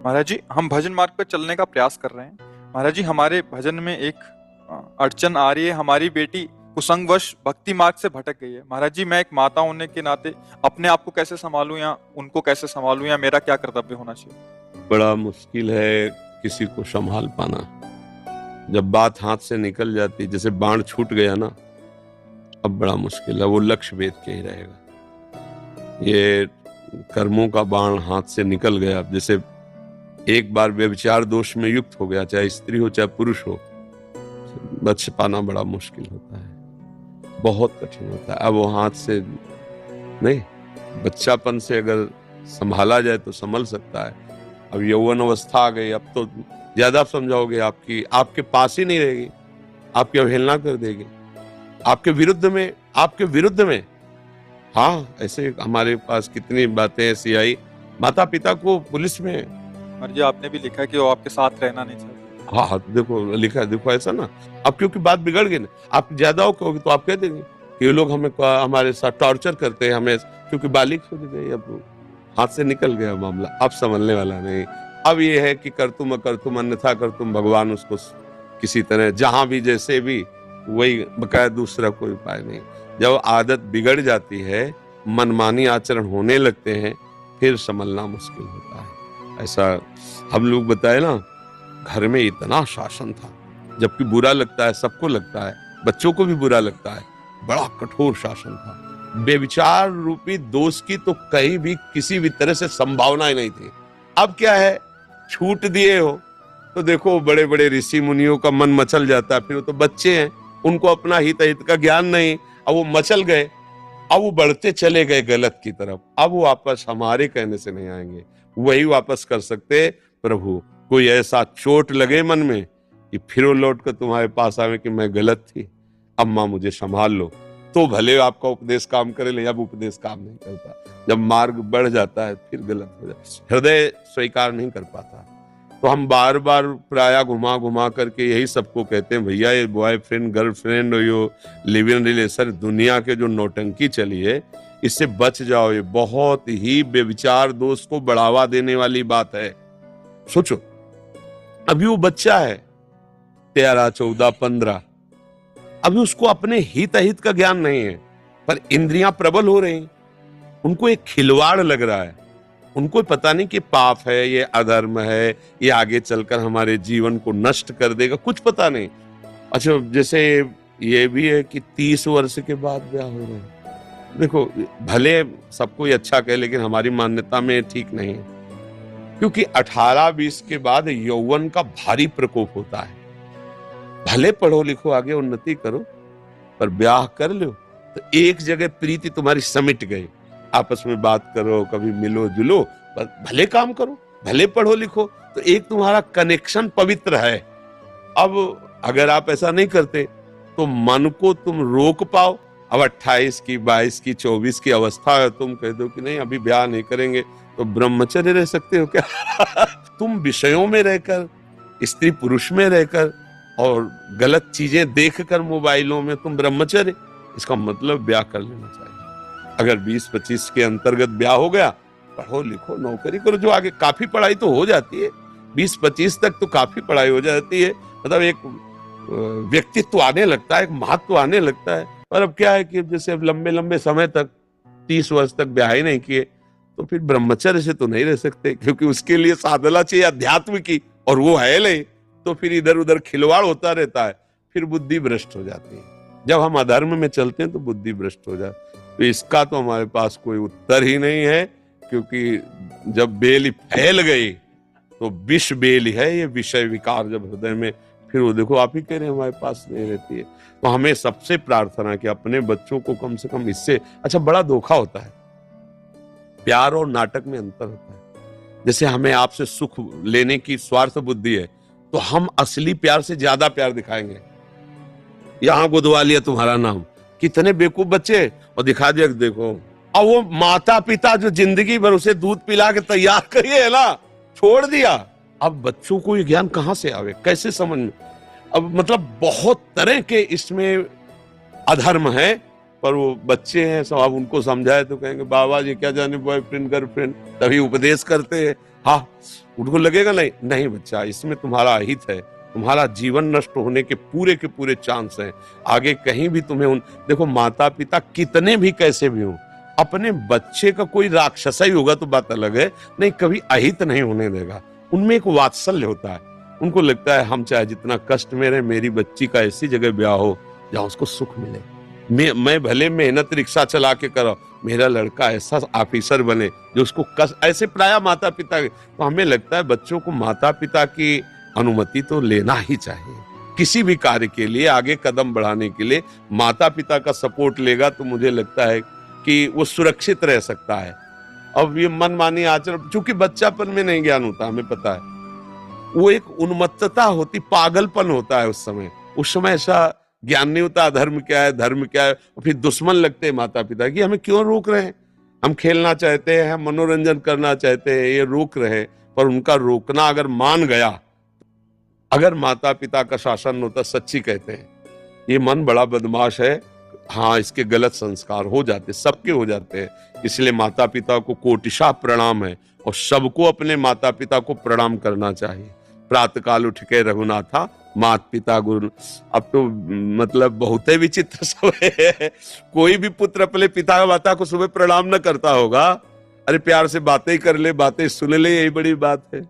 महाराज जी, हम भजन मार्ग पर चलने का प्रयास कर रहे हैं। महाराज जी, हमारे भजन में एक अड़चन आ रही है। हमारी बेटी कुसंगवश भक्ति मार्ग से भटक गई है। महाराज जी, मैं एक माता होने के नाते अपने आप को कैसे संभालूं या उनको कैसे संभालूं, या मेरा क्या कर्तव्य होना चाहिए? बड़ा मुश्किल है किसी को संभाल पाना। जब बात हाथ से निकल जाती, जैसे बाण छूट गया ना, अब बड़ा मुश्किल है। वो लक्ष्य भेद के ही रहेगा। ये कर्मों का बाण हाथ से निकल गया, जैसे एक बार व्यभिचार दोष में युक्त हो गया, चाहे स्त्री हो चाहे पुरुष हो, बच पाना बड़ा मुश्किल होता है, बहुत कठिन होता है। अब वो हाथ से नहीं, बच्चापन से अगर संभाला जाए तो संभल सकता है। अब यौवन अवस्था आ गई, अब तो ज्यादा समझाओगे, आपके पास ही नहीं रहेगी, आपकी अवहेलना कर देगी, आपके विरुद्ध में। हाँ, ऐसे हमारे पास कितनी बातें ऐसी आई, माता पिता को पुलिस में। महाराज जी, आपने भी लिखा है कि वो आपके साथ रहना नहीं चाहते। हाँ हाँ, देखो लिखा है, देखो ऐसा ना। अब क्योंकि बात बिगड़ गई ना, आप ज्यादा हो कहोगे तो आप कह देंगे कि ये लोग हमारे साथ टॉर्चर करते हैं हमें, क्योंकि बालिग हो गई, अब हाथ से निकल गया मामला, अब संभलने वाला नहीं। अब ये है कि कर तुम अन्यथा कर तुम, भगवान उसको किसी तरह जहां भी जैसे भी, वही बकाया, दूसरा कोई उपाय नहीं। जब आदत बिगड़ जाती है, मनमानी आचरण होने लगते हैं, फिर संभलना मुश्किल होता है। ऐसा हम लोग बताए ना, घर में इतना शासन था, जबकि बुरा लगता है, सबको लगता है, बच्चों को भी बुरा लगता है, बड़ा कठोर शासन था। बेविचार रूपी दोष की तो कहीं भी किसी भी तरह से संभावना ही नहीं थी। अब क्या है, छूट दिए हो तो देखो बड़े बड़े ऋषि मुनियों का मन मचल जाता है, फिर वो तो बच्चे हैं, उनको अपना हित हित का ज्ञान नहीं, अब वो मचल गए, अब वो बढ़ते चले गए गलत की तरफ। अब वो वापस हमारे कहने से नहीं आएंगे, वही वापस कर सकते प्रभु। कोई ऐसा चोट लगे मन में कि फिर वो लौट कर तुम्हारे पास आवे कि मैं गलत थी, अम्मा मुझे संभाल लो, तो भले आपका उपदेश काम करे, ले, अब उपदेश काम नहीं करता। जब मार्ग बढ़ जाता है फिर गलत हो जाता है, हृदय स्वीकार नहीं कर पाता। तो हम बार बार प्राय घुमा घुमा करके यही सबको कहते हैं, भैया ये बॉयफ्रेंड गर्लफ्रेंड और यो लिव इन रिलेशन, दुनिया के जो नौटंकी चली है, इससे बच जाओ। ये बहुत ही बेविचार दोष को बढ़ावा देने वाली बात है। सोचो, अभी वो बच्चा है 13, 14, 15, अभी उसको अपने हित अहित का ज्ञान नहीं है, पर इंद्रियां प्रबल हो रही, उनको एक खिलवाड़ लग रहा है, उनको पता नहीं कि पाप है, ये अधर्म है, ये आगे चलकर हमारे जीवन को नष्ट कर देगा, कुछ पता नहीं। अच्छा, जैसे ये भी है कि 30 वर्ष के बाद ब्याह हो रहा है। देखो, भले सबको ये अच्छा कहे, लेकिन हमारी मान्यता में ठीक नहीं है, क्योंकि 18-20 के बाद यौवन का भारी प्रकोप होता है। भले पढ़ो लिखो, आगे उन्नति करो, पर ब्याह कर लो तो एक जगह प्रीति तुम्हारी समिट गई, आपस में बात करो, कभी मिलो जुलो, पर भले काम करो, भले पढ़ो लिखो, तो एक तुम्हारा कनेक्शन पवित्र है। अब अगर आप ऐसा नहीं करते तो मन को तुम रोक पाओ। अब 28 की, 22 की, 24 की अवस्था है, तुम कह दो कि नहीं अभी ब्याह नहीं करेंगे, तो ब्रह्मचर्य रह सकते हो क्या? तुम विषयों में रहकर, स्त्री पुरुष में रहकर और गलत चीजें देखकर मोबाइलों में तुम ब्रह्मचर्य, इसका मतलब ब्याह कर लेना चाहिए। अगर 20-25 के अंतर्गत ब्याह हो गया, पढ़ो लिखो, नौकरी करो, जो आगे काफी पढ़ाई तो हो जाती है, 20-25 तक तो काफी पढ़ाई हो जाती है, मतलब एक व्यक्तित्व आने लगता है, एक महत्व आने लगता है। और अब क्या है कि जैसे अब लंबे लंबे समय तक, 30 वर्ष तक ब्याह ही नहीं किए, तो फिर ब्रह्मचर्य से तो नहीं रह सकते, क्योंकि उसके लिए साधना चाहिए अध्यात्म की, और वो है नहीं, तो फिर इधर उधर खिलवाड़ होता रहता है, फिर बुद्धि भ्रष्ट हो जाती है। जब हम अधर्म में चलते हैं तो बुद्धि भ्रष्ट हो जाती है। तो इसका तो हमारे पास कोई उत्तर ही नहीं है, क्योंकि जब बेल फैल गई तो विष बेल है, ये विषय विकार जब हृदय में, फिर वो देखो आप ही कह रहे हैं हमारे पास नहीं रहती है। तो हमें सबसे प्रार्थना कि अपने बच्चों को कम से कम इससे, अच्छा बड़ा धोखा होता है, प्यार और नाटक में अंतर होता है। जैसे हमें आपसे सुख लेने की स्वार्थ बुद्धि है, तो हम असली प्यार से ज्यादा प्यार दिखाएंगे। यहां गुदवा लिया तुम्हारा नाम, कितने बेवकूफ बच्चे, और दिखा दिया देखो। अब वो माता पिता जो जिंदगी भर उसे दूध पिला के तैयार करिए है ना, छोड़ दिया, अब बच्चों को ये ज्ञान कहां से आवे, कैसे समझ में? अब मतलब बहुत तरह के इसमें अधर्म है, पर वो बच्चे हैं, सब आप उनको समझाए तो कहेंगे बाबा जी क्या जाने बॉयफ्रेंड गर्लफ्रेंड, तभी उपदेश करते हैं। हाँ, उनको लगेगा नहीं नहीं बच्चा, इसमें तुम्हारा अहित है, तुम्हारा जीवन नष्ट होने के पूरे चांस हैं। आगे कहीं भी तुम्हें देखो, माता पिता कितने भी कैसे भी हों, अपने बच्चे का कोई राक्षस ही होगा तो बात अलग है, नहीं कभी अहित नहीं होने देगा। उनमें एक वात्सल्य होता है, उनको लगता है हम चाहे जितना कष्ट में रहे, मेरी बच्ची का ऐसी जगह ब्याह हो जहां उसको सुख मिले। मैं भले मेहनत रिक्शा चला के करो, मेरा लड़का ऐसा ऑफिसर बने जो उसको कष्ट, ऐसे प्राय माता पिता। तो हमें लगता है बच्चों को माता पिता की अनुमति तो लेना ही चाहिए किसी भी कार्य के लिए, आगे कदम बढ़ाने के लिए। माता पिता का सपोर्ट लेगा तो मुझे लगता है कि वो सुरक्षित रह सकता है। अब ये मनमानी आचरण, चूंकि बच्चापन में नहीं ज्ञान होता, हमें पता है, वो एक उन्मत्तता होती, पागलपन होता है उस समय ऐसा ज्ञान नहीं होता अधर्म क्या है, धर्म क्या है। और फिर दुश्मन लगते हैं माता पिता कि हमें क्यों रोक रहे हैं, हम खेलना चाहते हैं, हम मनोरंजन करना चाहते हैं, ये रोक रहे हैं। पर उनका रोकना अगर मान गया, अगर माता पिता का शासन होता, सच्ची कहते हैं ये मन बड़ा बदमाश है, हाँ इसके गलत संस्कार हो जाते, सबके हो जाते हैं। इसलिए माता पिता को कोटिशा प्रणाम है, और सबको अपने माता पिता को प्रणाम करना चाहिए। प्रातःकाल उठ के रघुनाथा मात पिता गुरु। अब तो मतलब बहुत ही विचित्र सब है, कोई भी पुत्र अपने पिता माता को सुबह प्रणाम न करता होगा। अरे प्यार से बातें कर ले, बातें सुन ले, यही बड़ी बात है।